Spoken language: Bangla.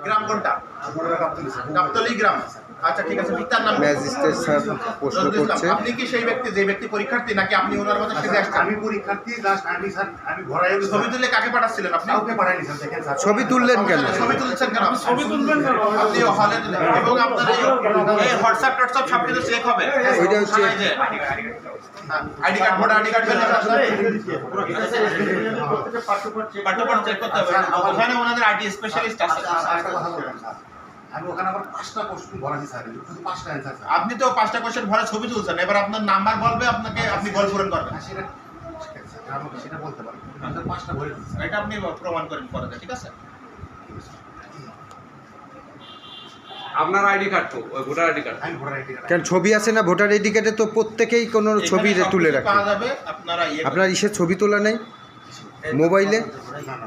গ্রাম কোনটা? গাবতলী গ্রাম। আচ্ছা ঠিক আছে, পিতার নাম? ম্যাজিস্ট্রেট স্যার প্রশ্ন করছে। আপনি কি সেই ব্যক্তি যে ব্যক্তি পরীক্ষার্থী নাকি আপনি ওনার মতো সেজে আসছেন? আমি পরীক্ষার্থী, জাস্ট আমি স্যার আমি ঘোরাই ছবি তুলে কাকে পাঠাচ্ছিলেন আপনি? কাউকে পাঠাইনি স্যার, দেখেন স্যার। ছবি তুললেন কেন? ছবি তুলছেন কেন? ছবি তুলবেন কেন? আপনি হলে তুলেন এবং আপনার এই হোয়াটসঅ্যাপ টটসঅ্যাপ সব কিছু চেক হবে। ওইটা হচ্ছে ID card, voter ID card বের করে আসলে পাঠ্যপত্র চেক করতে হবে। ওখানে ওনাদের আইডি স্পেশালিস্ট আছে। আরেকটা কথা বলবেন স্যার, আমি ওখানে আবার 5টা কোশ্চেন ভরাছি স্যার, শুধু 5টা অ্যান্সার স্যার। আপনি তো 5টা কোশ্চেন ভরে ছবি তুলছেন, এবার আপনার নাম্বার বলবে, আপনাকে আপনি গোল পূরণ করবেন। সেটা আমাকে সেটা বলতে পারেন, আমি তো 5টা ভরে দিচ্ছি। এটা আপনি প্রমাণ করেন পরে, ঠিক আছে? আপনার আইডি কার্ড তো ওই ভোটার আইডি কার্ড। আমি ভোটার আইডি কার্ড কেন ছবি আছে না ভোটার আইডি কার্ডে? তো প্রত্যেকেই কোনো ছবি এখানে তুলে সবকিছু রাখে। পাওয়া যাবে আপনারা আপনার ইসের ছবি তোলা নেই মোবাইলে? না না